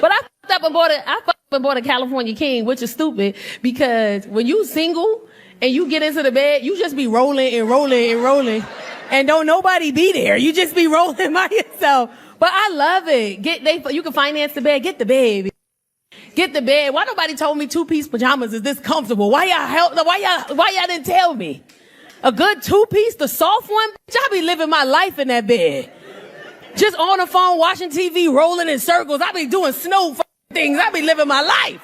But I fucked up and bought a California King, which is stupid because when you single and you get into the bed, you just be rolling and rolling and rolling, and don't nobody be there. You just be rolling by yourself. But I love it. You can finance the bed. Get the bed. Get the bed. Why nobody told me 2-piece pajamas is this comfortable? Why y'all didn't tell me? A good 2-piece, the soft one? Bitch, I be living my life in that bed. Just on the phone, watching TV, rolling in circles. I be doing snow things. I be living my life.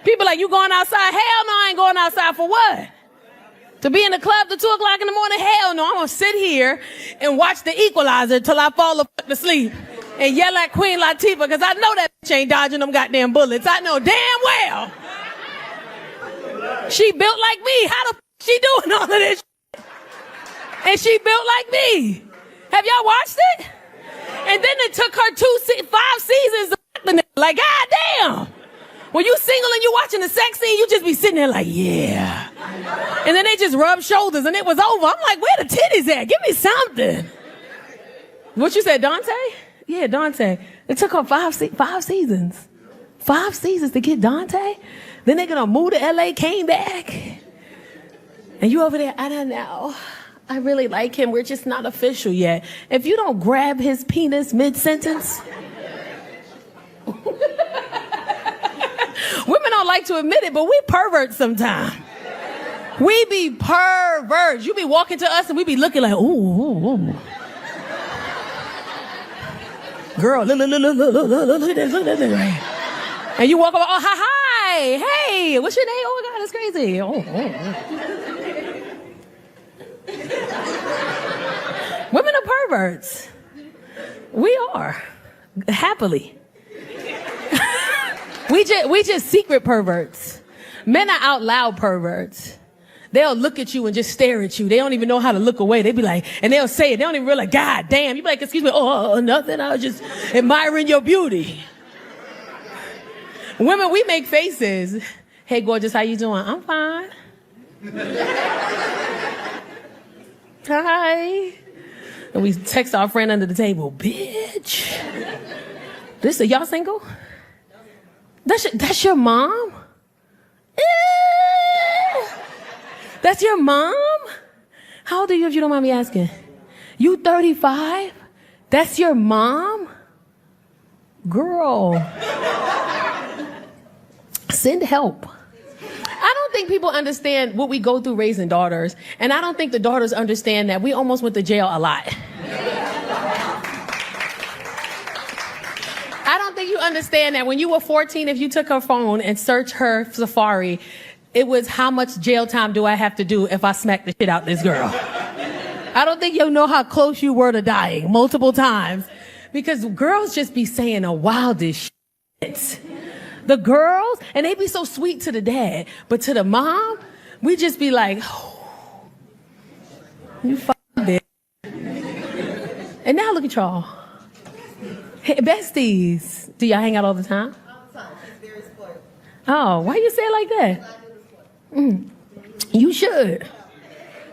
People like, you going outside? Hell no, I ain't going outside for what? To be in the club till 2 o'clock in the morning? Hell no, I'm going to sit here and watch The Equalizer till I fall asleep and yell at Queen Latifah because I know that bitch ain't dodging them goddamn bullets. I know damn well. She built like me. How the she doing all of this shit? And she built like me. Have y'all watched it? And then it took her 5 seasons to like, goddamn. When you single and you watching the sex scene, you just be sitting there like, yeah. And then they just rub shoulders and it was over. I'm like, where the titties at? Give me something. What you said, Dante? Yeah, Dante. It took her 5 seasons. 5 seasons to get Dante? Then they're gonna move to LA, came back. And you over there, I don't know. I really like him. We're just not official yet. If you don't grab his penis mid-sentence. Women don't like to admit it, but we perverts sometimes. We be perverts. You be walking to us and we be looking like, ooh. Girl, look at this. And you walk over, oh, hi. Hey, what's your name? Oh, my God, that's crazy. Women are perverts. We are. Happily. We just secret perverts. Men are out loud perverts. They'll look at you and just stare at you. They don't even know how to look away. They be like, and they'll say it. They don't even realize, God damn. You be like, excuse me. Oh, nothing. I was just admiring your beauty. Women, we make faces. Hey, gorgeous, how you doing? I'm fine. Hi. And we text our friend under the table, bitch. Y'all single? That's your mom? That's your mom? How old are you if you don't mind me asking? You 35? That's your mom? Girl. Send help. I don't think people understand what we go through raising daughters. And I don't think the daughters understand that we almost went to jail a lot. I don't think you understand that when you were 14, if you took her phone and searched her Safari, it was how much jail time do I have to do if I smack the shit out this girl. I don't think you know how close you were to dying multiple times. Because girls just be saying the wildest shit. The girls, and they be so sweet to the dad, but to the mom, we just be like, oh, you fucking bitch. And now look at y'all. Hey, besties. Do y'all hang out all the time? All the time. She's very spoiled. Oh, why you say it like that? You should.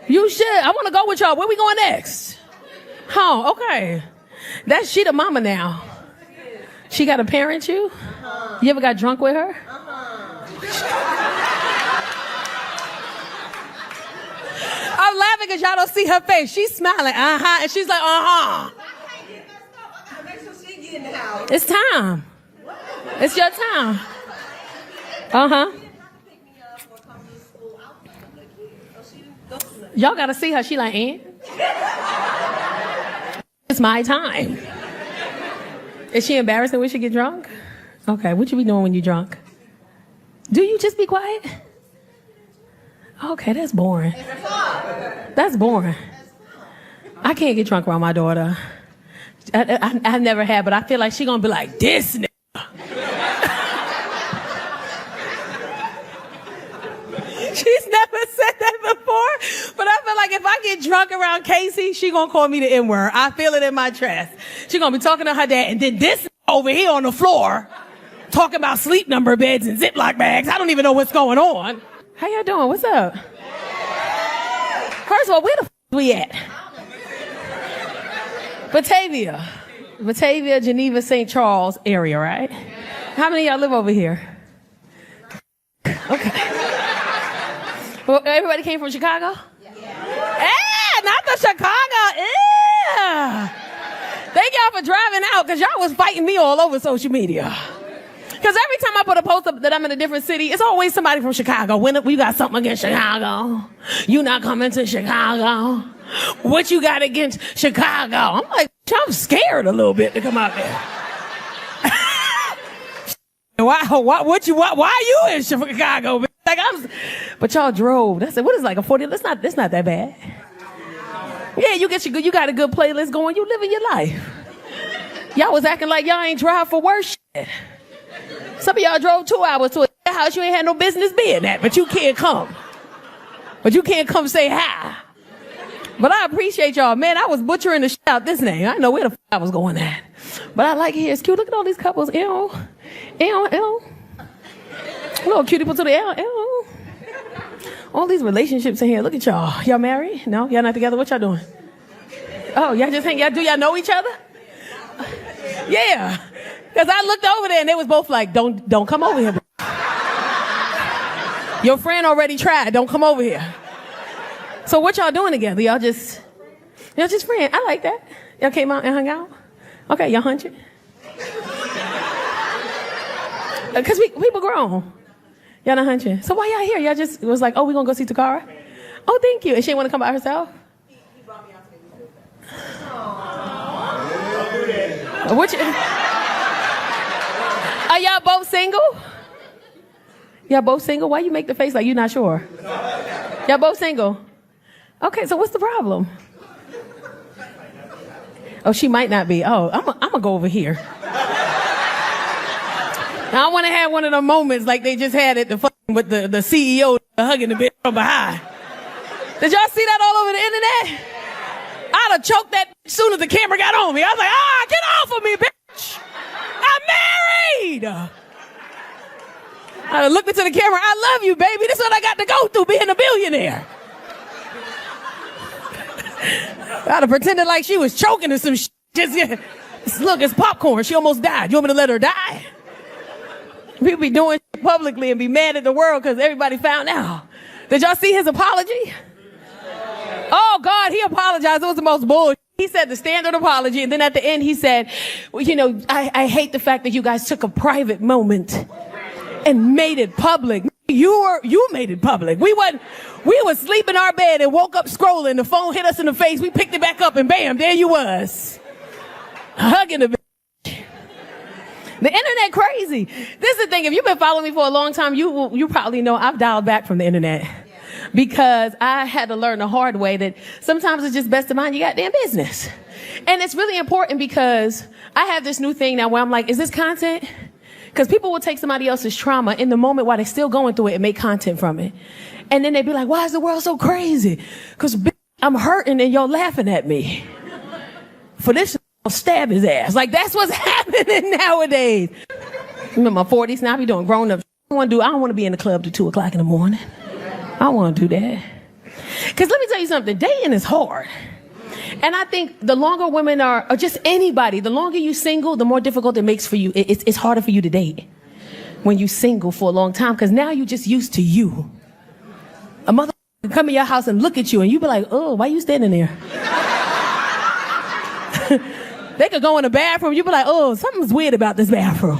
You should. I want to go with y'all. Where we going next? Oh, okay. She the mama now. She got to parent you? Uh-huh. You ever got drunk with her? Uh-huh. I'm laughing because y'all don't see her face. She's smiling, and she's like, Make sure she get in the house. It's time. It's your time. Y'all got to see her. She like, it's my time. Is she embarrassed when she get drunk? Okay, what you be doing when you drunk? Do you just be quiet? Okay, that's boring. That's boring. I can't get drunk around my daughter. I never had, but I feel like she gonna be like, this nigga. She's never said that before, but I feel like if I get drunk around Casey, she gonna call me the N-word. I feel it in my chest. She gonna be talking to her dad, and then this over here on the floor, talking about sleep number beds and Ziploc bags. I don't even know what's going on. How y'all doing? What's up? First of all, where the f*** we at? Batavia. Batavia, Geneva, St. Charles area, right? How many of y'all live over here? Okay. Well, everybody came from Chicago? Not the Chicago. Yeah. Thank y'all for driving out, because y'all was fighting me all over social media. Because every time I put a post up that I'm in a different city, it's always somebody from Chicago. When we got something against Chicago. You not coming to Chicago. What you got against Chicago? I'm like, I'm scared a little bit to come out there. Why are you in Chicago? Like but y'all drove. I said, what is like a 40? That's not that bad. Yeah, you got a good playlist going. You living your life. Y'all was acting like y'all ain't drive for worse shit. Some of y'all drove 2 hours to a house you ain't had no business being at, but you can't come. But you can't come say hi. But I appreciate y'all. Man, I was butchering the shit out this name. I know where the f*** I was going at. But I like it here. It's cute. Look at all these couples. Ew. Little cutie put to the L. All these relationships in here. Look at y'all. Y'all married? No? Y'all not together? What y'all doing? Oh, y'all just hang. Do y'all know each other? Yeah. Because I looked over there and they was both like, don't come over here. Your friend already tried. Don't come over here. So what y'all doing together? Y'all just friends. I like that. Y'all came out and hung out? Okay, y'all hunching? Because people grown. Y'all not hunching. So why y'all here? Y'all just was like, oh, we gonna go see Tacarra? Oh, thank you. And she didn't want to come by herself? He brought me out to What are y'all both single? Y'all both single? Why you make the face like you're not sure? Y'all both single? Okay, so what's the problem? Oh, she might not be. Oh, I'm gonna go over here. I want to have one of the moments like they just had at the with the CEO hugging the bitch from behind. Did y'all see that all over the internet? I'd have choked that as soon as the camera got on me. I was like, get off of me, bitch. I'm married. I looked into the camera. I love you, baby. This is what I got to go through being a billionaire. I'd have pretended like she was choking or some shit. Look, it's popcorn. She almost died. You want me to let her die? People be doing shit publicly and be mad at the world because everybody found out. Did y'all see his apology? Oh, God, he apologized. It was the most bullshit. He said the standard apology, and then at the end he said, well, I hate the fact that you guys took a private moment and made it public. You made it public. We was sleeping in our bed and woke up scrolling. The phone hit us in the face. We picked it back up and bam, there you was. Hugging the bitch. The internet crazy. This is the thing. If you've been following me for a long time, you probably know I've dialed back from the internet. Because I had to learn the hard way that sometimes it's just best to mind your goddamn business. And it's really important because I have this new thing now where I'm like, is this content? Because people will take somebody else's trauma in the moment while they're still going through it and make content from it. And then they'd be like, why is the world so crazy? Because I'm hurting and y'all laughing at me. For this, I'll stab his ass. Like, that's what's happening nowadays. I'm in my 40s now. I be doing grown up. I don't want to be in the club till 2 o'clock in the morning. I don't want to do that. Because let me tell you something. Dating is hard. And I think the longer women are, or just anybody, the longer you single, the more difficult it makes for you. It's harder for you to date when you single for a long time because now you're just used to you. A mother can come in your house and look at you and you be like, oh, why you standing there? They could go in the bathroom. You be like, oh, something's weird about this bathroom.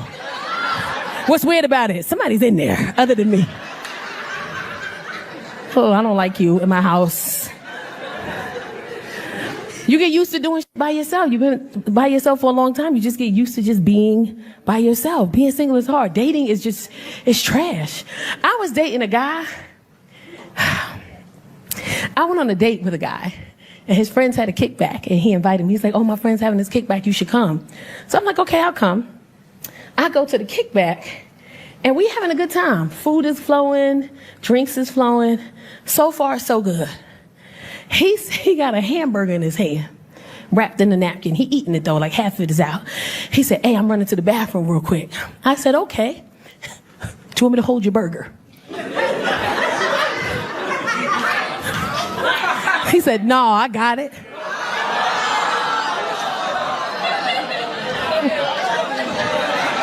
What's weird about it? Somebody's in there other than me. Oh, I don't like you in my house. You get used to doing shit by yourself. You've been by yourself for a long time. You just get used to just being by yourself. Being single is hard. Dating is just, it's trash. I was dating a guy. I went on a date with a guy and his friends had a kickback and he invited me. He's like, oh, my friend's having this kickback. You should come. So I'm like, okay, I'll come. I go to the kickback and we having a good time. Food is flowing. Drinks is flowing. So far, so good. He got a hamburger in his hand, wrapped in a napkin. He eating it though, like half of it is out. He said, hey, I'm running to the bathroom real quick. I said, okay. Do you want me to hold your burger? He said, no, I got it.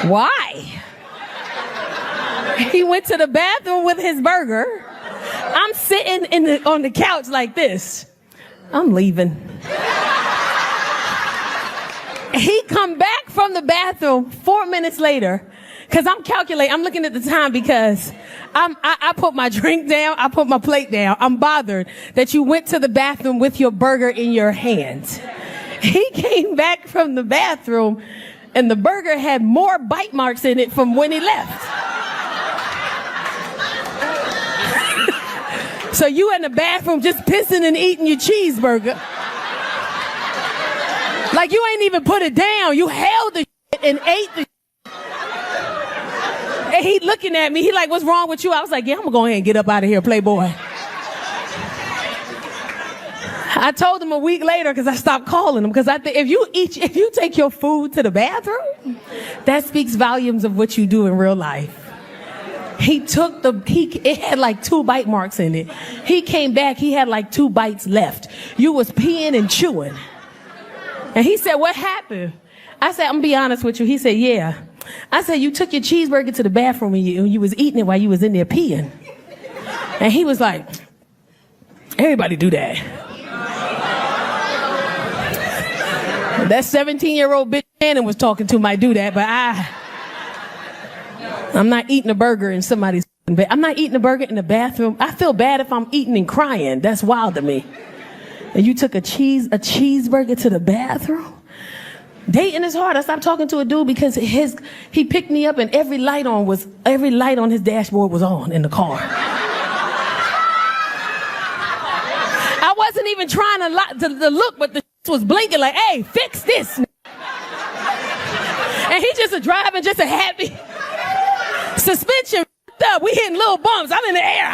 Why? He went to the bathroom with his burger. I'm sitting on the couch like this. I'm leaving. He come back from the bathroom 4 minutes later, because I'm calculating, I'm looking at the time because I put my drink down, I put my plate down. I'm bothered that you went to the bathroom with your burger in your hand. He came back from the bathroom and the burger had more bite marks in it from when he left. So you in the bathroom just pissing and eating your cheeseburger. Like you ain't even put it down. You held the shit and ate the shit. And he looking at me. He like, what's wrong with you? I was like, yeah, I'm gonna go ahead and get up out of here, playboy. I told him a week later because I stopped calling him. Because I think if you take your food to the bathroom, that speaks volumes of what you do in real life. It had like 2 bite marks in it. He came back, he had like 2 bites left. You was peeing and chewing. And he said, what happened? I said, I'm gonna be honest with you. He said, yeah. I said, you took your cheeseburger to the bathroom and you was eating it while you was in there peeing. And he was like, everybody do that. That 17-year-old bitch Shannon was talking to might do that, but I'm not eating a burger in somebody's bed. I'm not eating a burger in the bathroom. I feel bad if I'm eating and crying. That's wild to me. And you took a cheeseburger to the bathroom? Dating is hard. I stopped talking to a dude because he picked me up and every light on his dashboard was on in the car. I wasn't even trying to look, but the was blinking like, hey, fix this. And he just driving, just a happy suspension up. We hitting little bumps. I'm in the air.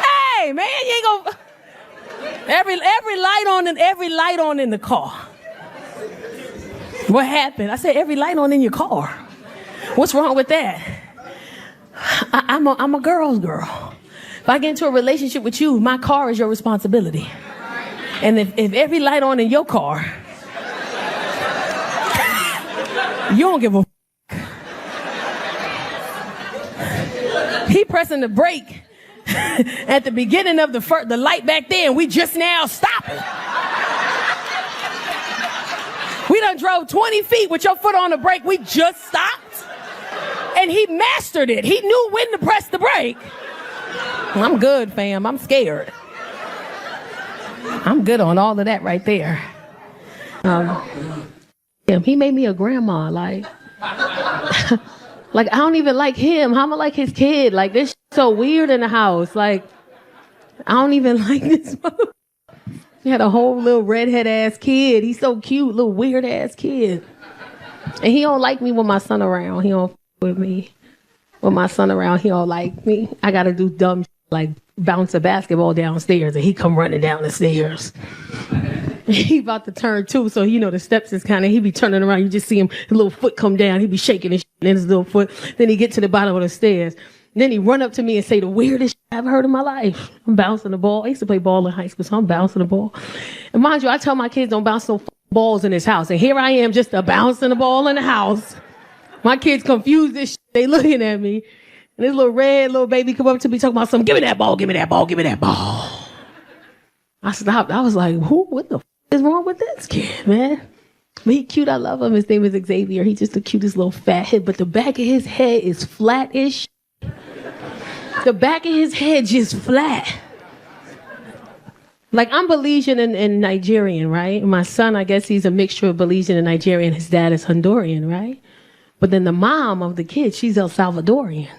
Hey, man, you ain't gonna. Every light on in the car. What happened? I said, every light on in your car. What's wrong with that? I'm a girl's girl. If I get into a relationship with you, my car is your responsibility. And if every light on in your car, you don't give a He pressing the brake at the beginning of the light back there, and we just now stopping. We done drove 20 feet with your foot on the brake. We just stopped. And he mastered it. He knew when to press the brake. I'm good, fam. I'm scared. I'm good on all of that right there. He made me a grandma. Like I don't even like him. How am I like his kid? Like, this shit's so weird in the house. Like, I don't even like this. He had a whole little redhead ass kid. He's so cute, little weird ass kid. And he don't like me with my son around. He don't with me. With my son around, he don't like me. I gotta do dumb shit like bounce a basketball downstairs, and he come running down the stairs. He about to turn 2, so the steps is kind of, he be turning around. You just see him, his little foot come down. He be shaking his shit in his little foot. Then he get to the bottom of the stairs. Then he run up to me and say the weirdest shit I've heard in my life. I'm bouncing the ball. I used to play ball in high school, so I'm bouncing the ball. And mind you, I tell my kids don't bounce no balls in this house. And here I am just bouncing the ball in the house. My kids confused this shit. They looking at me. And this little baby come up to me talking about something. Give me that ball, give me that ball, give me that ball. I stopped. I was like, what the is wrong with this kid, man? But he cute. I love him. His name is Xavier. He's just the cutest little fat head. But the back of his head is flat-ish. The back of his head just flat. Like, I'm Belizean and Nigerian, right? My son, I guess he's a mixture of Belizean and Nigerian. His dad is Honduran, right? But then the mom of the kid, she's El Salvadorian.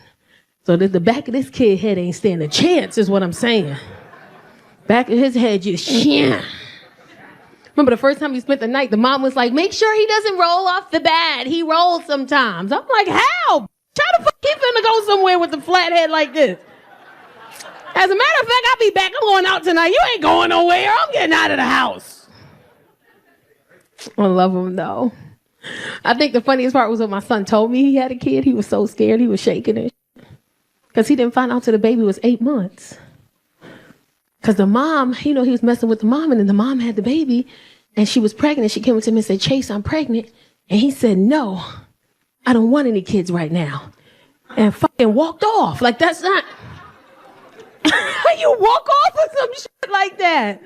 So the back of this kid's head ain't stand a chance, is what I'm saying. Back of his head just, yeah. Remember the first time we spent the night, the mom was like, make sure he doesn't roll off the bed. He rolls sometimes. I'm like, how? Try to fuck, he finna go somewhere with a flat head like this. As a matter of fact, I'll be back. I'm going out tonight. You ain't going nowhere. I'm getting out of the house. I love him, though. I think the funniest part was when my son told me he had a kid. He was so scared. He was shaking it. Because he didn't find out till the baby was 8 months. Because the mom, he was messing with the mom, and then the mom had the baby, and she was pregnant. She came up to him and said, Chase, I'm pregnant. And he said, no. I don't want any kids right now. And fucking walked off. Like, that's not... You walk off with some shit like that.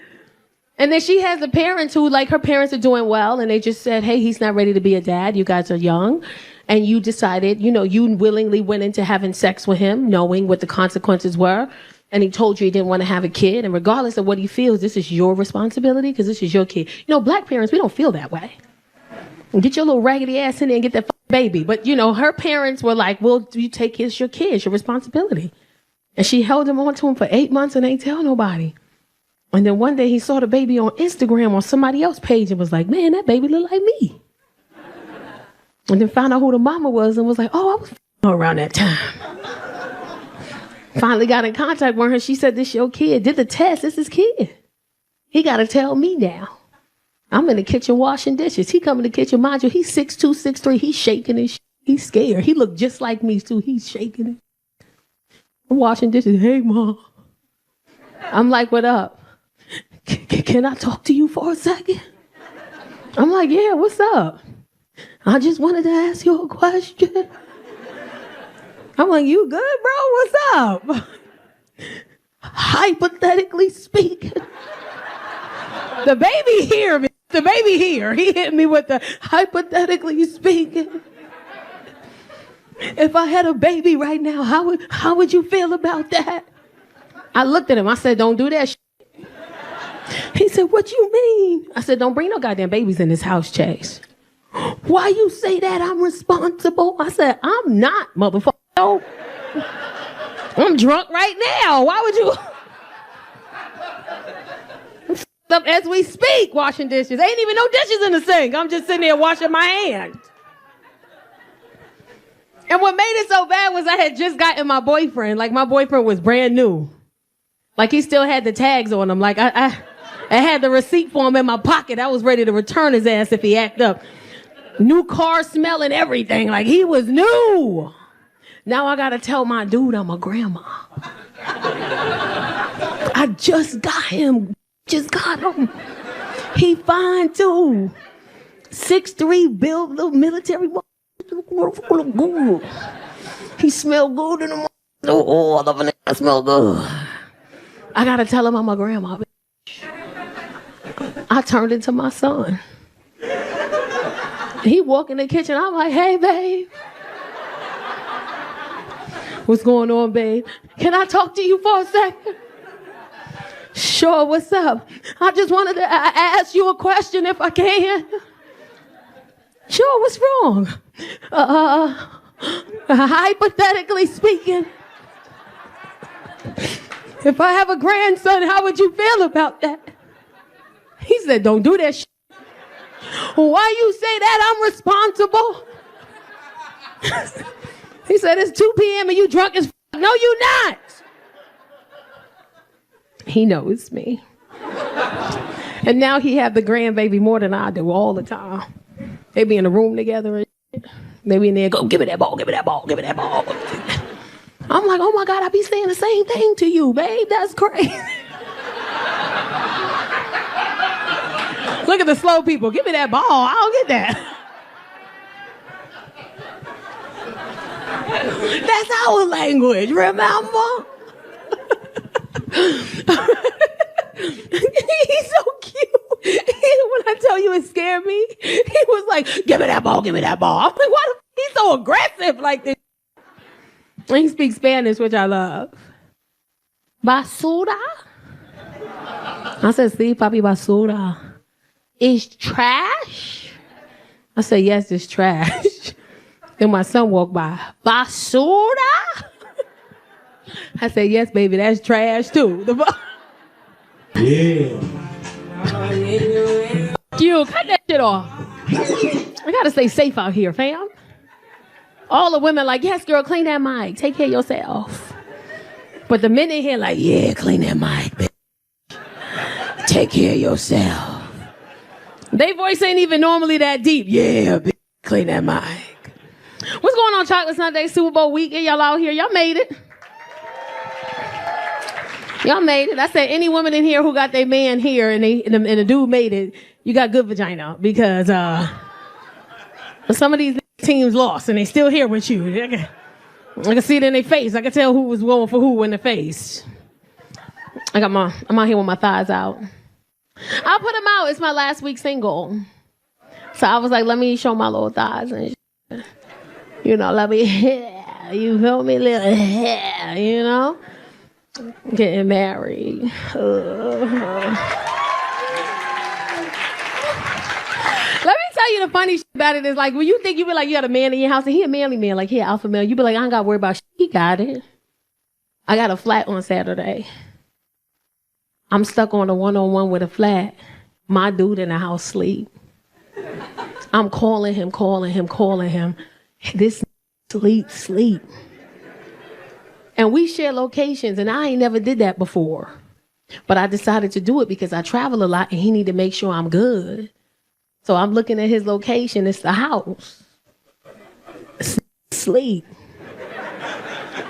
And then she has the parents who, like, her parents are doing well, and they just said, hey, he's not ready to be a dad. You guys are young. And you decided, you know, you willingly went into having sex with him, knowing what the consequences were. And he told you he didn't want to have a kid. And regardless of what he feels, this is your responsibility because this is your kid. You know, black parents, we don't feel that way. Get your little raggedy ass in there and get that baby. But, you know, her parents were like, well, you take care of your kids, your responsibility. And she held him on to him for 8 months and ain't tell nobody. And then one day he saw the baby on Instagram on somebody else's page and was like, man, that baby look like me. And then found out who the mama was and was like, oh, I was around that time. Finally got in contact with her. She said, this your kid. Did the test. This his kid. He got to tell me now. I'm in the kitchen washing dishes. He come in the kitchen. Mind you, he's 6'2", 6'3". He's shaking and he's scared. He looked just like me, too. He's shaking it. I'm washing dishes. Hey, Mom. I'm like, what up? Can I talk to you for a second? I'm like, yeah, what's up? I just wanted to ask you a question. I'm like, you good, bro? What's up? Hypothetically speaking. The baby here, the baby here. He hit me with the hypothetically speaking. If I had a baby right now, how would you feel about that? I looked at him. I said, don't do that shit. He said, what you mean? I said, don't bring no goddamn babies in this house, Chase. Why you say that? I'm responsible. I said, I'm not, motherfucker. I'm drunk right now. Why would you? I'm up as we speak, washing dishes. Ain't even no dishes in the sink. I'm just sitting there washing my hands. And what made it so bad was I had just gotten my boyfriend. Like, my boyfriend was brand new. Like, he still had the tags on him. Like, I had the receipt for him in my pocket. I was ready to return his ass if he act up. New car smell and everything. Like, he was new. Now I got to tell my dude I'm a grandma. I just got him. Just got him. He fine, too. 6'3", built little military. He smell good in the morning. Oh, I love it. I smell good. I got to tell him I'm a grandma. I turned into my son. He walk in the kitchen. I'm like, hey, babe. What's going on, babe? Can I talk to you for a second? Sure, what's up? I just wanted to ask you a question if I can. Sure, what's wrong? Hypothetically speaking, if I have a grandson, how would you feel about that? He said, don't do that shit. Why you say that? I'm responsible. He said, it's 2 p.m. and you drunk as f***. No, you not. He knows me. And now he have the grandbaby more than I do all the time. They be in the room together and shit. They be in there, go, give me that ball, give me that ball, give me that ball. I'm like, oh my God, I be saying the same thing to you, babe. That's crazy. Look at the slow people. Give me that ball. I don't get that. That's our language, remember? He's so cute. When I tell you it scared me, he was like, give me that ball, give me that ball. I'm like, why the f- he's so aggressive like this? And he speaks Spanish, which I love. Basura? I said, sí, papi, basura. Is trash? I said, yes, it's trash. Then my son walked by. Basura? I said, yes, baby, that's trash too. Yeah. You cut that shit off. I gotta stay safe out here, fam. All the women like, yes, girl, clean that mic. Take care of yourself. But the men in here like, yeah, clean that mic, bitch. Take care of yourself. Their voice ain't even normally that deep. Yeah, bitch, clean that mic. What's going on, Chocolate Sunday, Super Bowl weekend? Y'all out here? Y'all made it. Y'all made it. I said any woman in here who got their man here and the dude made it, you got good vagina because some of these team's lost and they still here with you. I can see it in their face. I can tell who was going for who in the face. I'm out here with my thighs out. I'll put them out. It's my last week single. So I was like, let me show my little thighs and shit. You know, let me, you feel me? Little, you know? Getting married. Let me tell you the funny shit about it is like, when you think you be like, you got a man in your house and he a manly man, like he an alpha male, you be like, I ain't got to worry about shit. He got it. I got a flat on Saturday. I'm stuck on a one-on-one with a flat. My dude in the house sleep. I'm calling him. This sleep. And we share locations, and I ain't never did that before. But I decided to do it because I travel a lot, and he need to make sure I'm good. So I'm looking at his location. It's the house. Sleep.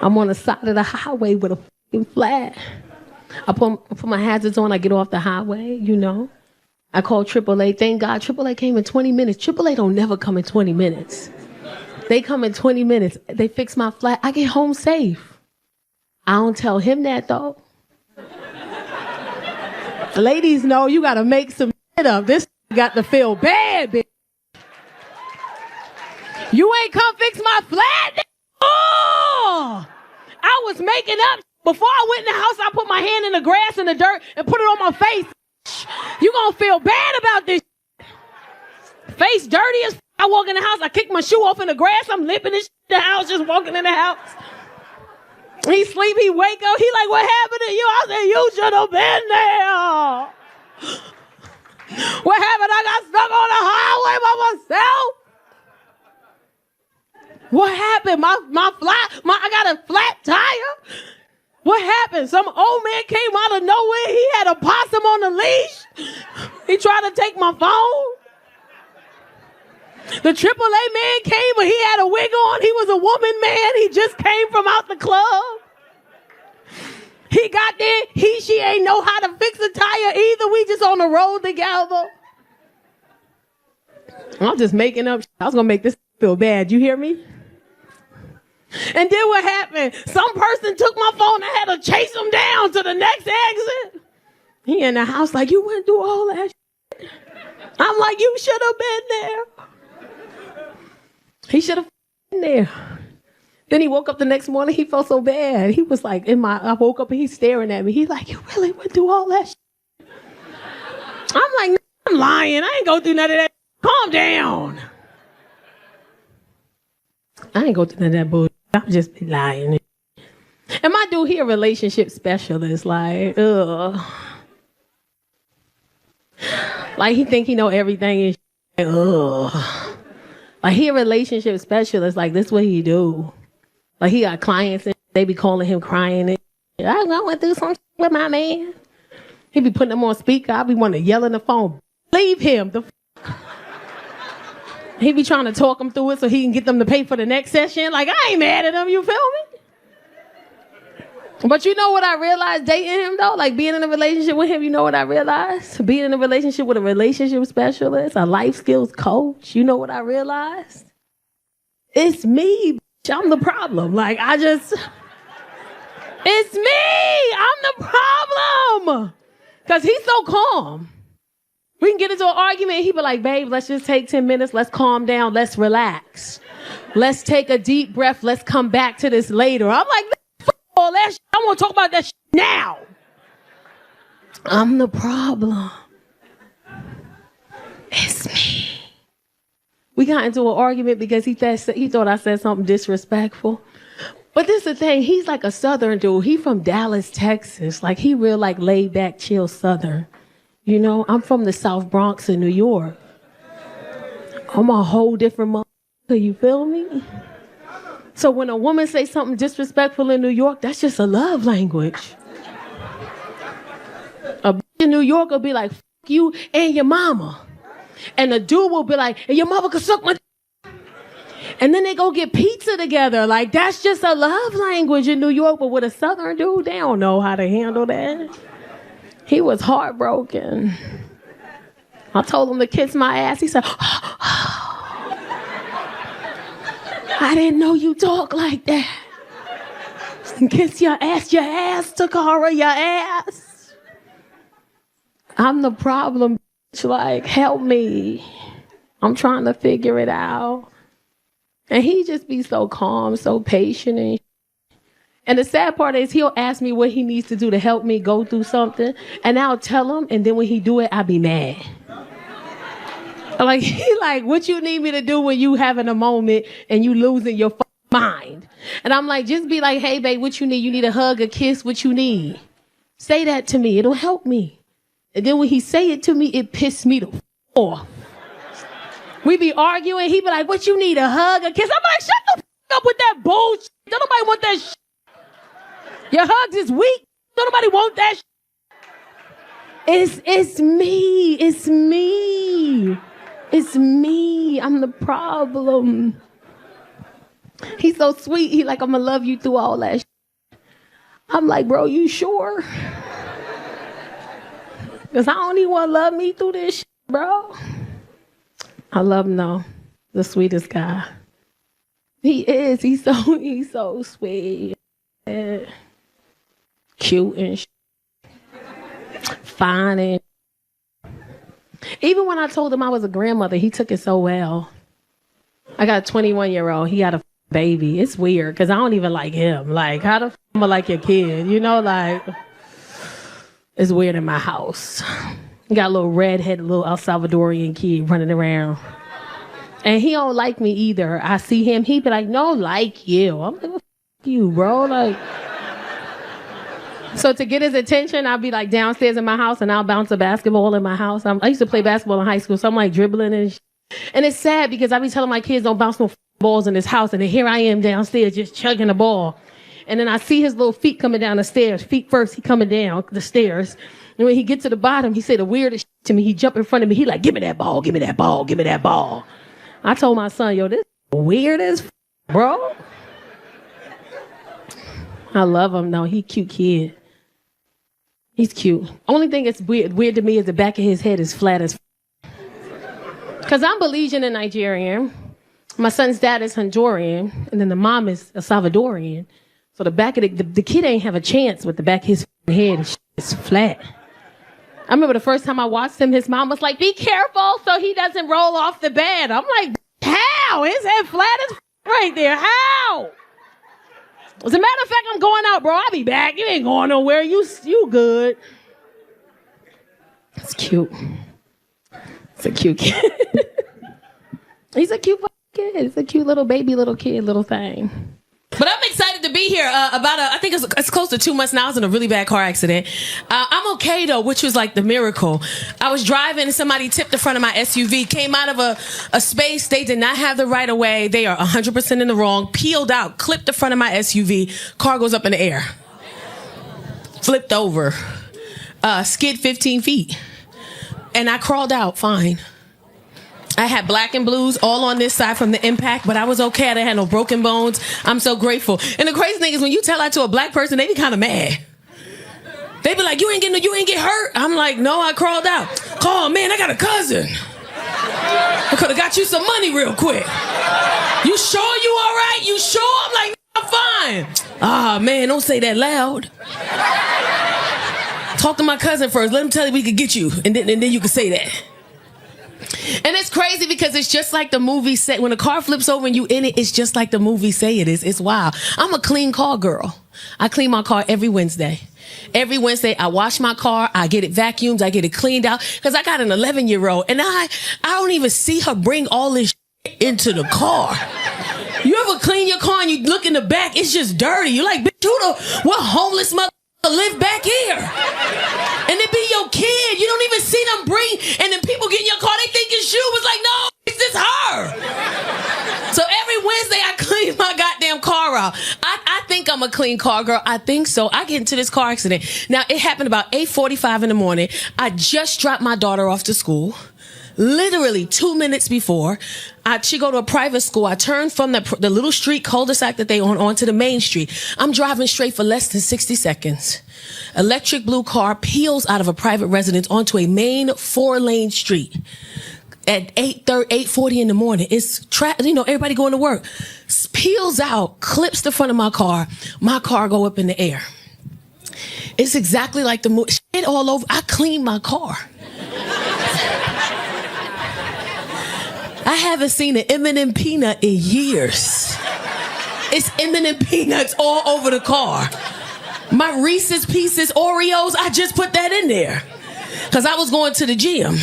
I'm on the side of the highway with a fucking flat. I put my hazards on. I get off the highway, you know. I call AAA. Thank God AAA came in 20 minutes. AAA don't never come in 20 minutes. They come in 20 minutes. They fix my flat. I get home safe. I don't tell him that, though. Ladies know you got to make some shit up. This got to feel bad, bitch. You ain't come fix my flat? Oh! I was making up. Before I went in the house, I put my hand in the grass and the dirt and put it on my face. You gonna feel bad about this. Face dirty as I walk in the house. I kick my shoe off in the grass. I'm limping in the house, just walking in the house. He sleep, he wake up. He like, what happened to you? I said, you should have been there. What happened? I got stuck on the highway by myself. What happened? I got a flat tire. What happened? Some old man came out of nowhere. He had a possum on the leash. He tried to take my phone. The AAA man came, but he had a wig on. He was a woman man. He just came from out the club. He got there. She ain't know how to fix a tire either. We just on the road together. I'm just making up. I was going to make this feel bad. You hear me? And then what happened? Some person took my phone and had to chase him down to the next exit. He in the house like, you went through all that shit. I'm like, you should have been there. He should have been there. Then he woke up the next morning. He felt so bad. He was like, I woke up and he's staring at me. He's like, you really went through all that shit? I'm like, I'm lying. I ain't go through none of that. Calm down. I ain't go through none of that bullshit. I'm just be lying. And my dude, he a relationship specialist. Like, ugh. Like, he think he know everything and shit. Ugh. Like, he a relationship specialist. Like, this what he do. Like, he got clients and they be calling him crying. And I went through some shit with my man. He be putting them on speaker. I be wanting to yell in the phone. Leave him. He be trying to talk them through it so he can get them to pay for the next session. Like, I ain't mad at him, you feel me? But you know what I realized dating him, though? Like, being in a relationship with him, you know what I realized? Being in a relationship with a relationship specialist, a life skills coach, you know what I realized? It's me, bitch. I'm the problem. Like, it's me. I'm the problem. Because he's so calm. We can get into an argument. He be like, babe, let's just take 10 minutes. Let's calm down. Let's relax. Let's take a deep breath. Let's come back to this later. I'm like, fuck all that shit. I want to talk about that shit now. I'm the problem. It's me. We got into an argument because he thought I said something disrespectful. But this is the thing. He's like a Southern dude. He from Dallas, Texas. Like, he real like laid back, chill Southern. You know, I'm from the South Bronx in New York. I'm a whole different motherfucker, you feel me? So when a woman say something disrespectful in New York, that's just a love language. A bitch in New York will be like, fuck you and your mama. And a dude will be like, and your mama can suck my d-. And then they go get pizza together. Like, that's just a love language in New York. But with a Southern dude, they don't know how to handle that. He was heartbroken. I told him to kiss my ass. He said, I didn't know you talk like that. Kiss your ass, Tacarra, your ass. I'm the problem, bitch. Like, help me. I'm trying to figure it out. And he just be so calm, so patient. And the sad part is he'll ask me what he needs to do to help me go through something. And I'll tell him, and then when he do it, I'll be mad. Like, he like, what you need me to do when you having a moment and you losing your mind? And I'm like, just be like, hey, babe, what you need? You need a hug, a kiss, what you need? Say that to me. It'll help me. And then when he say it to me, it pissed me the off. We be arguing. He be like, what you need, a hug, a kiss? I'm like, shut the up with that bullshit. Don't nobody want that shit. Your hugs is weak. Don't nobody want that shit. It's me. It's me. It's me. I'm the problem. He's so sweet. He like, I'm gonna love you through all that shit. I'm like, bro, you sure? Because I don't even want to love me through this shit, bro. I love him though. The sweetest guy. He is. He's so sweet. And cute and fine and even when I told him I was a grandmother, he took it so well. I got a 21-year-old. He got a baby. It's weird because I don't even like him. Like, how the f*** am I like your kid? You know, like, it's weird in my house. Got a little redheaded, little El Salvadorian kid running around. And he don't like me either. I see him, he be like, no, like you. I'm like, what you, bro? Like, so to get his attention, I'll be like downstairs in my house and I'll bounce a basketball in my house. I used to play basketball in high school, so I'm like dribbling and And it's sad because I be telling my kids don't bounce no balls in this house. And then here I am downstairs just chugging the ball. And then I see his little feet coming down the stairs. Feet first, he coming down the stairs. And when he get to the bottom, he say the weirdest shit to me. He jump in front of me. He like, give me that ball, give me that ball, give me that ball. I told my son, yo, this weird as bro. I love him though. He cute kid. He's cute. Only thing that's weird to me is the back of his head is flat as because I'm Belizean and Nigerian. My son's dad is Honduran, and then the mom is a Salvadorian. So the back of the kid ain't have a chance with the back of his head is flat. I remember the first time I watched him, his mom was like, be careful so he doesn't roll off the bed. I'm like, how? His head flat as right there. How? As a matter of fact, I'm going out, bro. I'll be back. You ain't going nowhere. You good. It's cute. It's a cute kid. He's a cute kid. He's a cute little baby, little kid, little thing. But I'm excited to be here. I think it's close to 2 months now. I was in a really bad car accident. I'm okay though, which was like the miracle. I was driving and somebody tipped the front of my SUV, came out of a space. They did not have the right of way. They are 100% in the wrong. Peeled out, clipped the front of my SUV. Car goes up in the air. Flipped over. Skid 15 feet. And I crawled out fine. I had black and blues all on this side from the impact, but I was okay. I didn't have no broken bones. I'm so grateful. And the crazy thing is when you tell that to a black person, they be kind of mad. They be like, you ain't get hurt. I'm like, no, I crawled out. Oh man, I got a cousin. I could have got you some money real quick. You sure you all right? You sure? I'm like, I'm fine. Ah man, don't say that loud. Talk to my cousin first. Let him tell you we could get you. And then you can say that. And it's crazy because it's just like the movie say. When a car flips over and you in it, it's just like the movie say it is. It's wild. I'm a clean car girl. I clean my car every Wednesday. Every Wednesday, I wash my car. I get it vacuumed. I get it cleaned out. Because I got an 11-year-old. And I don't even see her bring all this shit into the car. You ever clean your car and you look in the back, it's just dirty. You're like, bitch, what homeless mother live back here? And it be your kid. You don't even see them bring, and then people get in your car, they think it's you. It's like, no, it's just her. So every Wednesday I clean my goddamn car out. I think I'm a clean car girl. I think so. I get into this car accident. Now it happened about 8:45 in the morning. I just dropped my daughter off to school. Literally 2 minutes before she go to a private school, I turned from the little street cul-de-sac that they on onto the main street. I'm driving straight for less than 60 seconds. Electric blue car peels out of a private residence onto a main 4-lane street. at 8:40 in the morning. It's everybody going to work. Peels out, clips the front of my car. My car go up in the air. It's exactly like the movie. Shit all over. I cleaned my car. I haven't seen an M&M peanut in years. It's M&M peanuts all over the car. My Reese's Pieces Oreos, I just put that in there because I was going to the gym.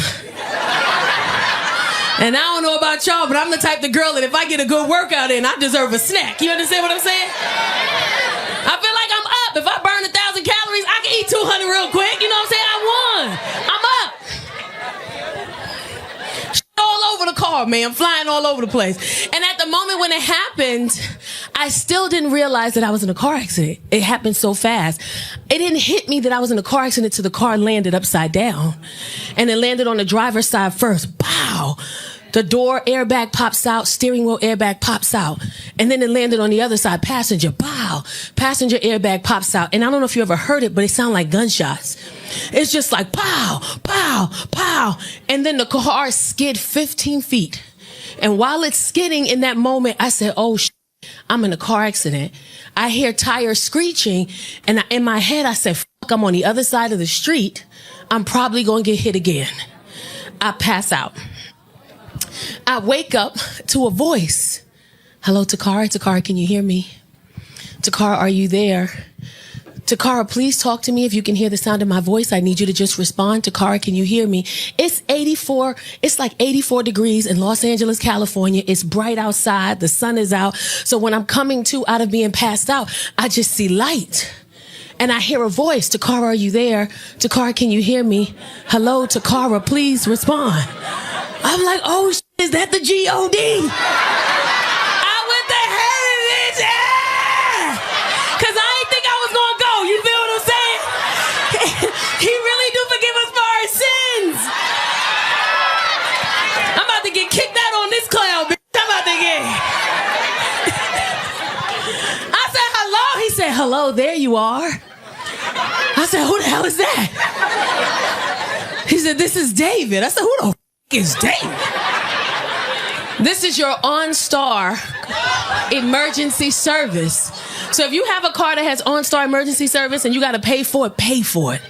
And I don't know about y'all, but I'm the type of girl that if I get a good workout in, I deserve a snack. You understand what I'm saying? I feel like I'm up. If I burn 1,000 calories, I can eat 200 real quick. You know what I'm saying? I won. I'm up. All over the car, man. Flying all over the place. And at the moment when it happened, I still didn't realize that I was in a car accident. It happened so fast. It didn't hit me that I was in a car accident till the car landed upside down. And it landed on the driver's side first. Pow! The door airbag pops out, steering wheel airbag pops out. And then it landed on the other side, passenger, pow! Passenger airbag pops out. And I don't know if you ever heard it, but it sounded like gunshots. It's just like pow, pow, pow. And then the car skid 15 feet. And while it's skidding in that moment, I said, oh, I'm in a car accident. I hear tires screeching. And in my head, I said, fuck, I'm on the other side of the street. I'm probably going to get hit again. I pass out. I wake up to a voice. Hello, Tacarra. Tacarra, can you hear me? Tacarra, are you there? Tacarra, please talk to me. If you can hear the sound of my voice, I need you to just respond. Tacarra, can you hear me? It's like 84 degrees in Los Angeles, California. It's bright outside. The sun is out. So when I'm coming to out of being passed out, I just see light. And I hear a voice. Tacarra, are you there? Tacarra, can you hear me? Hello, Tacarra, please respond. I'm like, oh, is that the G.O.D.? I went to heaven, bitch. Because I didn't think I was going to go. You feel what I'm saying? He really do forgive us for our sins. I'm about to get kicked out on this cloud, bitch. I'm about to get... I said, hello. He said, hello, there you are. I said, who the hell is that? He said, this is David. I said, who the is David? This is your OnStar emergency service. So if you have a car that has OnStar emergency service and you got to pay for it, pay for it.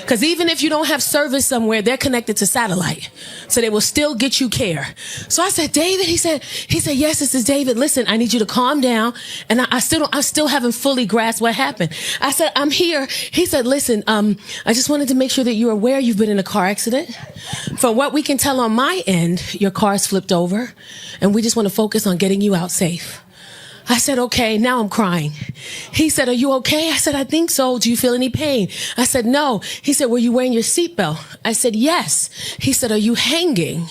Because even if you don't have service somewhere, they're connected to satellite. So they will still get you care. So I said, David, he said, yes, this is David. Listen, I need you to calm down. And I still haven't fully grasped what happened. I said, I'm here. He said, listen, I just wanted to make sure that you're aware you've been in a car accident. From what we can tell on my end, your car's flipped over. And we just want to focus on getting you out safe. I said, okay, now I'm crying. He said, are you okay? I said, I think so. Do you feel any pain? I said, no. He said, were you wearing your seatbelt? I said, yes. He said, are you hanging?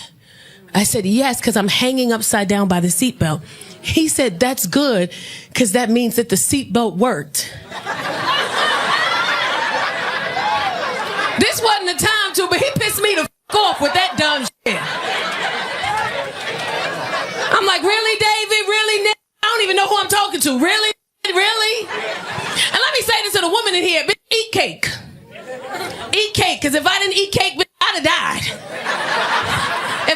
I said, yes, because I'm hanging upside down by the seatbelt. He said, that's good, because that means that the seatbelt worked. This wasn't the time to, but he pissed me the f*** off with that dumb shit. I'm like, really, David? Really, Nick? I don't even know who I'm talking to. Really? Really? And let me say this to the woman in here. Bitch, eat cake. Eat cake, because if I didn't eat cake, bitch, I'd have died.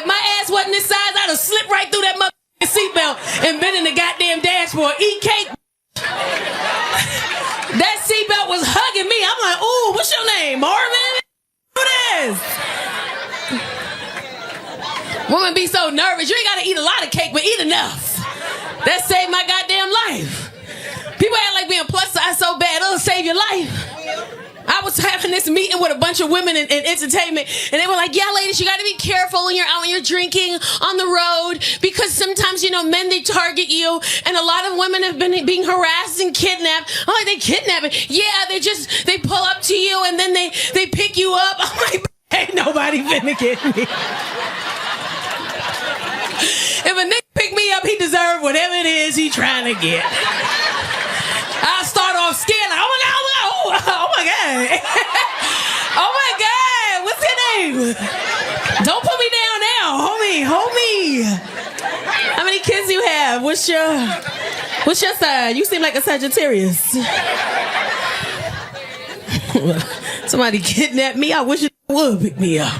If my ass wasn't this size, I'd have slipped right through that motherfucking seatbelt and been in the goddamn dashboard. Eat cake. That seatbelt was hugging me. I'm like, ooh, what's your name, Marvin? Who this? Woman be so nervous. You ain't got to eat a lot of cake, but eat enough. That saved my goddamn life. People act like being plus size so bad, it'll save your life. I was having this meeting with a bunch of women in entertainment, and they were like, yeah, ladies, you got to be careful when you're out and you're drinking on the road, because sometimes, men, they target you, and a lot of women have been being harassed and kidnapped. I'm like, they kidnapping? Yeah, they pull up to you, and then they pick you up. I'm like, ain't nobody finna get me. If a nigga pick me up, he deserve whatever it is he trying to get. I'll start off scared, like, oh my God, oh my God. Oh my God, what's your name? Don't put me down now, homie. How many kids you have? What's your sign? You seem like a Sagittarius. Somebody kidnapped me. I wish it would pick me up.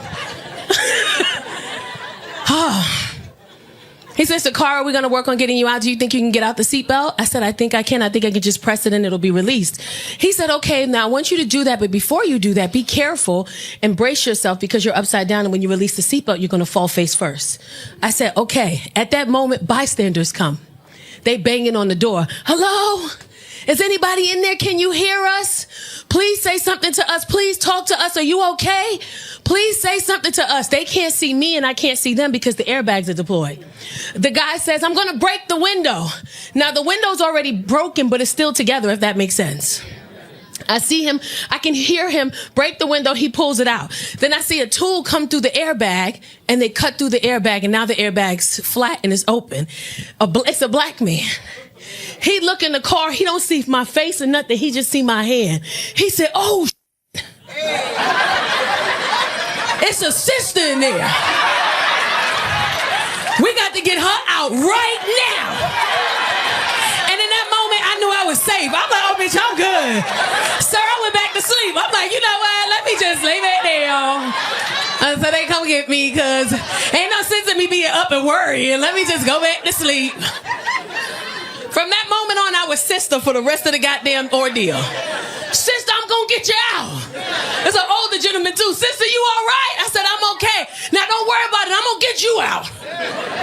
He says, Tacarra, we're going to work on getting you out. Do you think you can get out the seatbelt? I said, I think I can. I think I can just press it and it'll be released. He said, okay, now I want you to do that. But before you do that, be careful and brace yourself because you're upside down. And when you release the seatbelt, you're going to fall face first. I said, okay. At that moment, bystanders come. They banging on the door. Hello? Is anybody in there? Can you hear us? Please say something to us. Please talk to us. Are you okay? Please say something to us. They can't see me and I can't see them because the airbags are deployed. The guy says, I'm going to break the window. Now, the window's already broken, but it's still together, if that makes sense. I see him. I can hear him break the window. He pulls it out. Then I see a tool come through the airbag and they cut through the airbag and now the airbag's flat and it's open. It's a black man. He look in the car. He don't see my face or nothing. He just see my hand. He said, oh, it's a sister in there. We got to get her out right now. And in that moment, I knew I was safe. I'm like, oh, bitch, I'm good. Sir, I went back to sleep. I'm like, you know what? Let me just lay back there. So they come get me because ain't no sense in me being up and worrying. Let me just go back to sleep. From that moment on, I was sister for the rest of the goddamn ordeal. Sister, I'm gonna get you out. It's an older gentleman too. Sister, you all right? I said, I'm okay. Now don't worry about it. I'm gonna get you out.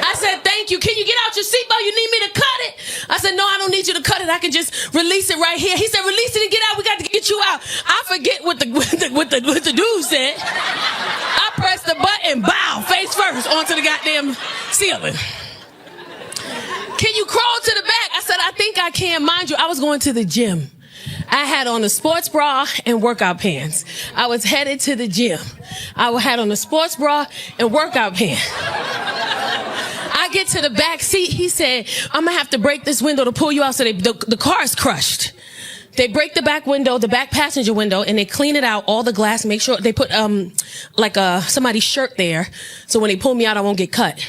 I said, thank you. Can you get out your seatbelt? You need me to cut it? I said, no, I don't need you to cut it. I can just release it right here. He said, release it and get out. We got to get you out. I forget what the dude said. I pressed the button, bow, face first onto the goddamn ceiling. Can you crawl to the back? I said, I think I can. Mind you, I was going to the gym. I had on a sports bra and workout pants. I was headed to the gym. I had on a sports bra and workout pants. I get to the back seat. He said, I'm going to have to break this window to pull you out so the car is crushed. They break the back window, the back passenger window, and they clean it out, all the glass, make sure they put somebody's shirt there so when they pull me out, I won't get cut.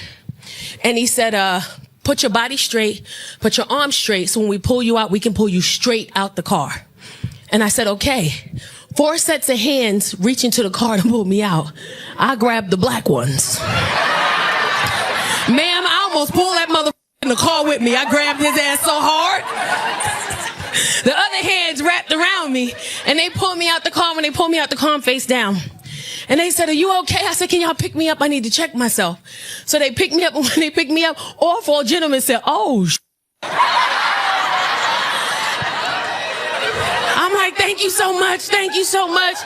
And he said, put your body straight, put your arms straight, so when we pull you out, we can pull you straight out the car. And I said, okay. 4 sets of hands reach into the car to pull me out. I grabbed the black ones. Ma'am, I almost pulled that motherfucker in the car with me. I grabbed his ass so hard. The other hands wrapped around me, and they pulled me out the car. When they pulled me out the car, I'm face down. And they said, are you okay? I said, can y'all pick me up? I need to check myself. So they picked me up, and when they picked me up, all 4 gentlemen said, oh, I'm like, thank you so much. Thank you so much.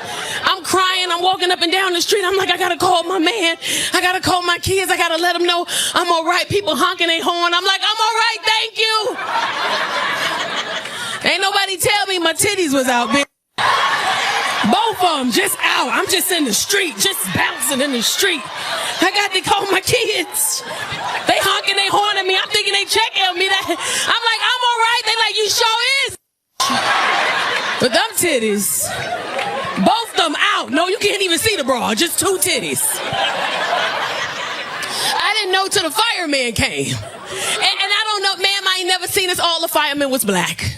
I'm crying. I'm walking up and down the street. I'm like, I got to call my man. I got to call my kids. I got to let them know I'm all right. People honking their horn. I'm like, I'm all right. Thank you. Ain't nobody tell me my titties was out, bitch. Both of them just out. I'm just in the street, just bouncing in the street. I got to call my kids. They honking their horn at me. I'm thinking they checking on me. I'm like, I'm all right. They like, you sure is. But them titties, both them out. No, you can't even see the bra. Just 2 titties. I didn't know till the fireman came. And I don't know, ma'am, I ain't never seen this. All the firemen was black.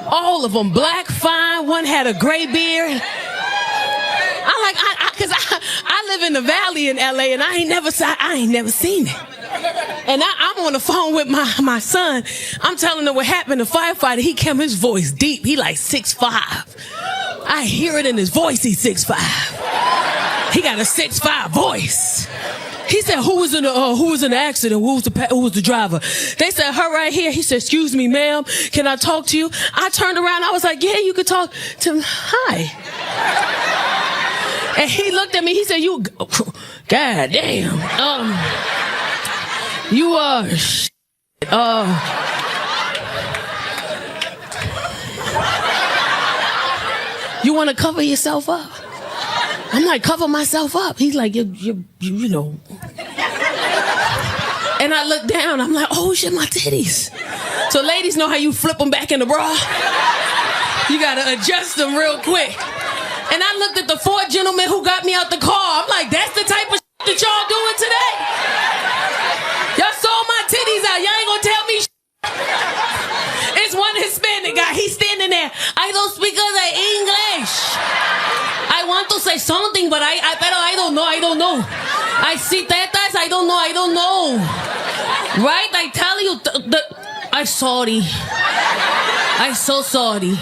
All of them black, fine. One had a gray beard. Cause I live in the valley in LA and I ain't never seen it. And I'm on the phone with my son. I'm telling him what happened. The firefighter, he kept his voice deep. He like 6'5". I hear it in his voice. He's 6'5". He got a 6'5" voice. He said, who was in the accident? Who was the driver? They said, her right here. He said, excuse me, ma'am. Can I talk to you? I turned around. I was like, yeah, you could talk to me. Hi. And he looked at me. He said, God damn. You are you want to cover yourself up? I'm like, cover myself up. He's like, you know. And I look down. I'm like, oh shit, my titties. So ladies know how you flip them back in the bra. You gotta adjust them real quick. And I looked at the 4 gentlemen who got me out the car. I'm like, that's the type of shit that y'all doing today? Y'all saw my titties out. Y'all ain't gonna tell me shit. It's one Hispanic guy. He's standing there. I don't speak English. I want to say something, but I don't know. I see tetas, I don't know. Right? I tell you, I'm sorry. I'm so sorry.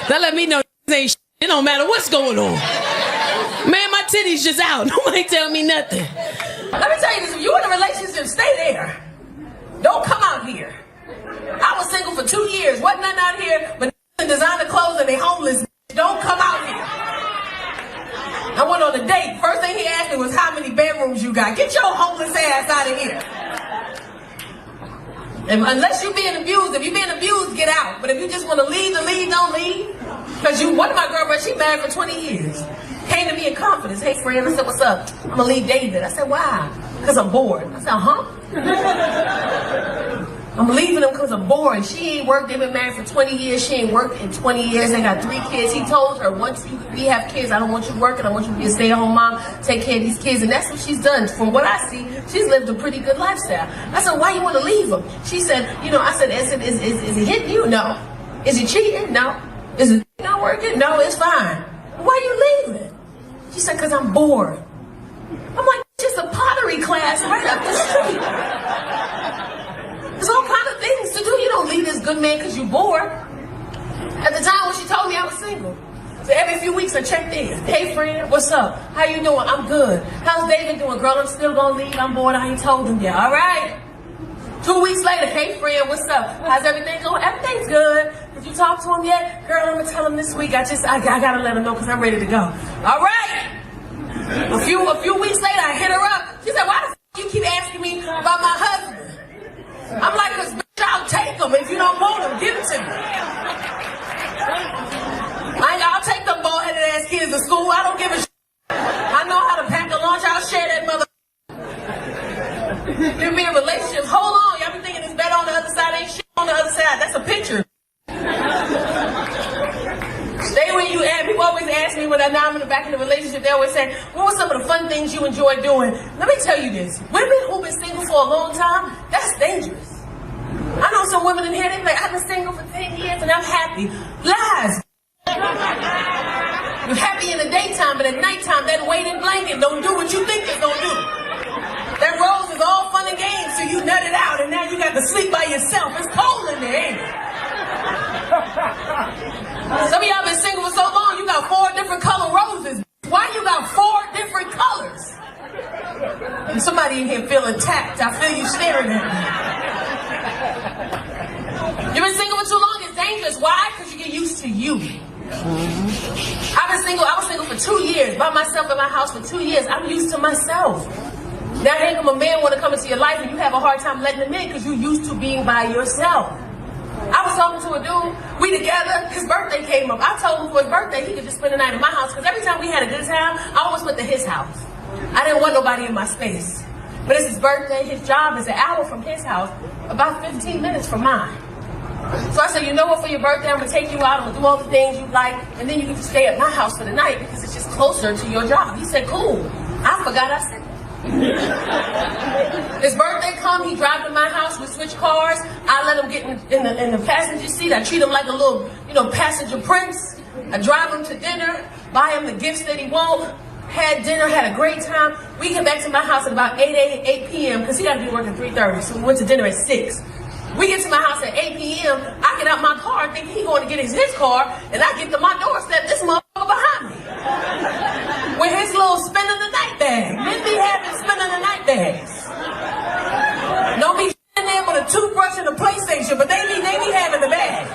That let me know ain't shit. It don't matter what's going on. Man, my titties just out. Nobody tell me nothing. Let me tell you this, if you're in a relationship, stay there. Don't come out here. I was single for 2 years. Wasn't nothing out here but designer clothes and they homeless. Don't come out here. I went on a date. First thing he asked me was how many bedrooms you got. Get your homeless ass out of here. And unless you're being abused, if you're being abused, get out. But if you just want to leave, don't leave. Because one of my girlfriends, she married for 20 years. Came to me in confidence. Hey, friend, I said, what's up? I'm going to leave David. I said, why? Because I'm bored. I said, huh? I'm leaving him because I'm bored. She ain't worked. They've been married for 20 years. She ain't worked in 20 years. They got 3 kids. He told her, once we have kids, I don't want you working. I want you to be a stay-at-home mom, take care of these kids. And that's what she's done. From what I see, she's lived a pretty good lifestyle. I said, why you want to leave him? She said, I said, is he hitting you? No. Is he cheating? No. Is it not working? No, it's fine. Why are you leaving? She said, because I'm bored. I'm like, just a pottery class right up the street. There's all kind of things to do. You don't leave this good man because you're bored. At the time when she told me I was single, so every few weeks I checked in. Hey friend, what's up? How you doing? I'm good. How's David doing? Girl, I'm still gonna leave. I'm bored. I ain't told him yet. All right. 2 weeks later, hey friend, what's up? How's everything going? Everything's good. Did you talk to him yet? Girl, I'm gonna tell him this week. I gotta let him know because I'm ready to go. All right. A few weeks later, I hit her up. She said, why the f*** you keep asking me about my husband? I'm like, because bitch, I'll take him. If you don't want him, give it to me. I'll take them bald-headed ass kids to school. I don't give a shit. I know how to pack a lunch. I'll share that mother. You be in relationships. Hold on. Y'all be thinking it's better on the other side. Ain't shit on the other side. That's a picture. Stay where you at. People always ask me when I'm back in the relationship, they always say, what were some of the fun things you enjoy doing? Let me tell you this. Women who've been single for a long time, that's dangerous. I know some women in here, they be like, I've been single for 10 years and I'm happy. Lies. You're happy in the daytime, but at nighttime, that weighted blanket don't do what you think it's gonna do. That rose is all fun and games, so you nut it out, and now you got to sleep by yourself. It's cold in there, ain't it? Some of y'all been single for so long, you got 4 different color roses. Why you got 4 different colors? And somebody in here feeling tapped. I feel you staring at me. You've been single for too long, it's dangerous. Why? Because you get used to you. I was single for 2 years, by myself in my house for 2 years. I'm used to myself. Now here come a man want to come into your life and you have a hard time letting him in because you're used to being by yourself. I was talking to a dude, we together, his birthday came up. I told him for his birthday he could just spend the night in my house because every time we had a good time, I always went to his house. I didn't want nobody in my space. But it's his birthday, his job is an hour from his house, about 15 minutes from mine. So I said, you know what, for your birthday, I'm going to take you out, I'm going to do all the things you like, and then you can stay at my house for the night because it's just closer to your job. He said, cool. I forgot I said that. His birthday come, he drive to my house, we switch cars, I let him get in the passenger seat, I treat him like a little, passenger prince. I drive him to dinner, buy him the gifts that he wants, had dinner, had a great time. We get back to my house at about 8 p.m. because he got to be working 3:30, so we went to dinner at 6. We get to my house at 8 p.m. I get out my car thinking he's going to get his car, and I get to my doorstep, this motherfucker behind me. With his little spin of the night bag. Men be having spin of the night bags. Don't be in there with a toothbrush and a PlayStation, but they be having the bag.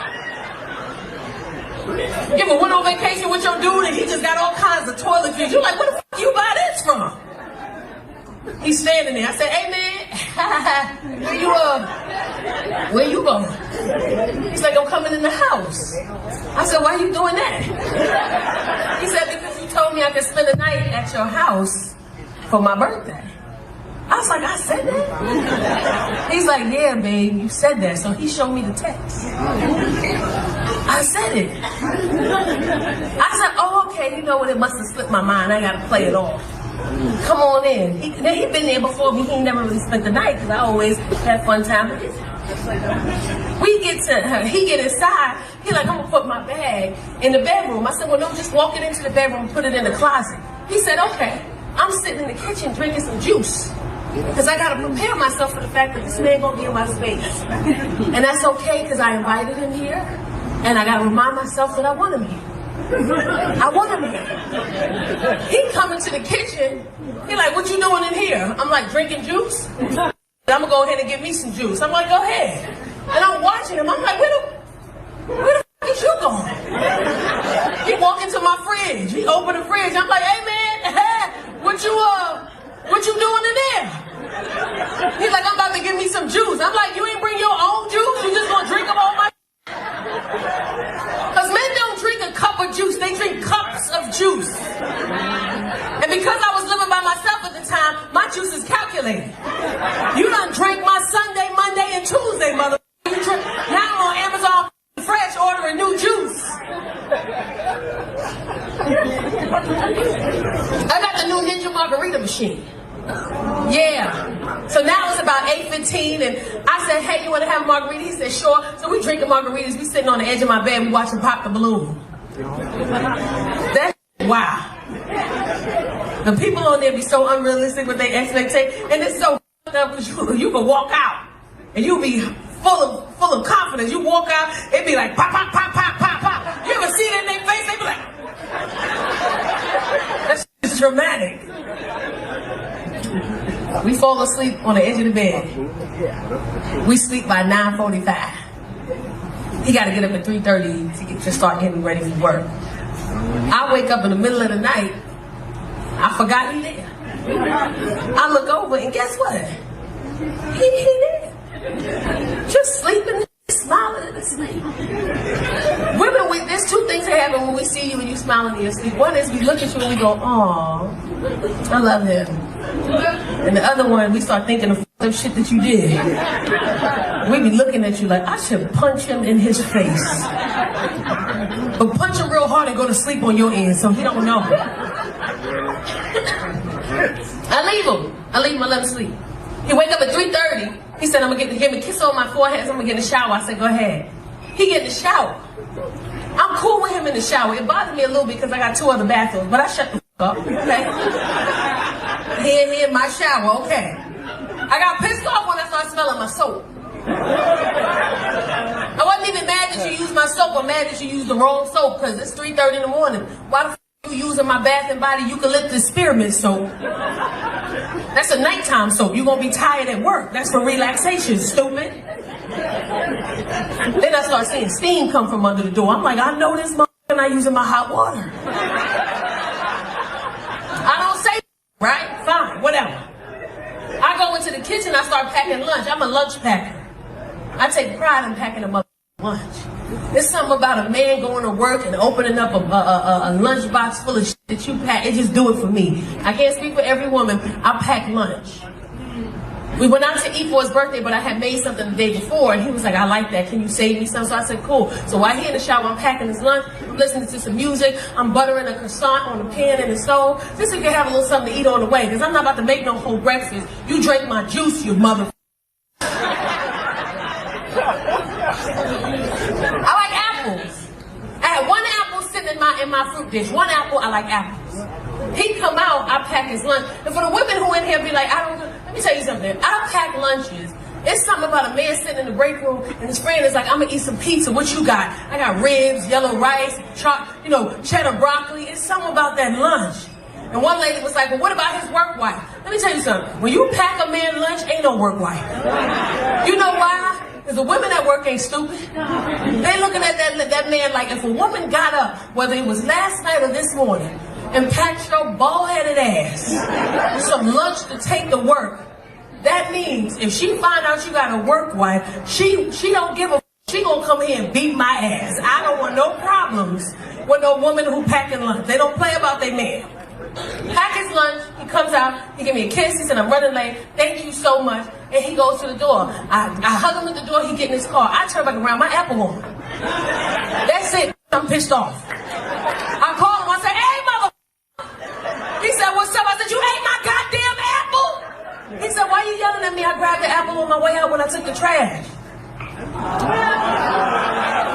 You ever went on vacation with your dude and he just got all kinds of toiletries. You're like, where the fuck you buy this from? He's standing there. I said, hey man, where you going? He's like, I'm coming in the house. I said, why are you doing that? He said, because you told me I could spend the night at your house for my birthday. I was like, I said that? He's like, yeah, babe, you said that. So he showed me the text. I said it. I said, oh, okay, you know what? It must have slipped my mind. I got to play it off. Come on in. He'd been there before, but he never really spent the night because I always had fun time with his house. he get inside. He like, I'm gonna put my bag in the bedroom. I said, well, no, just walk it into the bedroom and put it in the closet. He said, okay. I'm sitting in the kitchen drinking some juice because I gotta prepare myself for the fact that this man gonna be in my space. And that's okay because I invited him here and I gotta remind myself that I want him here. I want him here. He come into the kitchen, he like, what you doing in here? I'm like, drinking juice? I'm gonna go ahead and get me some juice. I'm like, go ahead. And I'm watching him. I'm like, where the f*** is you going? He walk into my fridge. He open the fridge. I'm like, hey man, what you doing in there? He's like, I'm about to give me some juice. I'm like, you ain't bring your own juice? You just gonna drink them all my? Because men don't drink a cup of juice. They drink cups of juice. And because I was living by myself at the time, my juice is calculated. You done drank my Sunday, Monday, and Tuesday, mother. Now I'm on Amazon Fresh ordering new juice. I got the new Ninja Margarita machine. Yeah. So now it's about 8:15 and I said, hey, you want to have a margarita? He said, sure. So we drinking margaritas. We sitting on the edge of my bed. We watching Pop the Balloon. That's wow. The people on there be so unrealistic with their expectations. And it's so f***ed up because you can walk out and you be full of confidence. You walk out, it be like pop, pop, pop, pop, pop, pop. You ever see it in their face? They be like, that's just dramatic. We fall asleep on the edge of the bed. We sleep by 9:45. He got to get up at 3:30 to start getting ready for work. I wake up in the middle of the night. I forgot he there. I look over and guess what? He there. Just sleeping, smiling in his sleep. Women, there's two things that happen when we see you and you smiling in your sleep. One is we look at you and we go, "Aw, I love him." And the other one, we start thinking of the shit that you did. We be looking at you like, I should punch him in his face. But punch him real hard and go to sleep on your end so he don't know. I leave him, I let him sleep. He wake up at 3:30. He said, I'm gonna give him a kiss on my forehead, so I'm gonna get in the shower. I said, go ahead. He get in the shower. I'm cool with him in the shower. It bothered me a little bit because I got 2 other bathrooms, but I shut the f*** up, okay? Here in my shower, okay. I got pissed off when I started smelling my soap. I wasn't even mad that you used my soap. I'm mad that you used the wrong soap because it's 3:30 in the morning. Why the f*** you using my Bath and Body eucalyptus spearmint soap? That's a nighttime soap. You're gonna be tired at work. That's for relaxation, stupid. Then I start seeing steam come from under the door. I'm like, I know this motherfucker not using my hot water. I don't say, right? Fine, whatever. I go into the kitchen, I start packing lunch. I'm a lunch packer. I take pride in packing a motherfucking lunch. There's something about a man going to work and opening up a lunch box full of shit that you pack. It just do it for me. I can't speak for every woman. I pack lunch. We went out to eat for his birthday, but I had made something the day before, and he was like, I like that. Can you save me some? So I said, cool. So while he in the shower, I'm packing his lunch, I'm listening to some music, I'm buttering a croissant on the pan in the stove, just so you can have a little something to eat on the way, because I'm not about to make no whole breakfast. You drink my juice, you mother. I like apples. I had 1 apple sitting in my fruit dish. 1 apple, I like apples. He come out, I pack his lunch. And for the women who in here be like, let me tell you something. I pack lunches. It's something about a man sitting in the break room and his friend is like, I'm gonna eat some pizza. What you got? I got ribs, yellow rice, cheddar broccoli. It's something about that lunch. And one lady was like, well, what about his work wife? Let me tell you something. When you pack a man lunch, ain't no work wife. You know why? Because the women at work ain't stupid. They looking at that man like, if a woman got up, whether it was last night or this morning, and packed your bald-headed ass with some lunch to take to work, that means if she find out you got a work wife, she don't give a f***. She gonna come here and beat my ass. I don't want no problems with no woman who packing lunch. They don't play about their man. Pack his lunch, he comes out, he give me a kiss, he said, I'm running late, thank you so much, and he goes to the door. I hug him at the door, he get in his car, I turn back around, my apple on. That's it, I'm pissed off. I call him, I say, hey mother. He said, what's up? I said, you ate my goddamn apple? He said, why are you yelling at me? I grabbed the apple on my way out when I took the trash.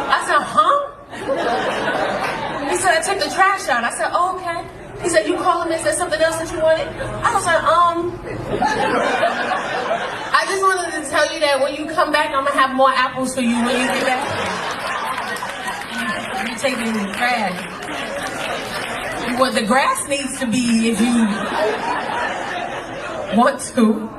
I said, huh? He said, I took the trash out. I said, oh, okay. He said, you called me and said something else that you wanted? I was like, I just wanted to tell you that when you come back, I'm gonna have more apples for you when you get back. You taking the trash. What the grass needs to be if you want to.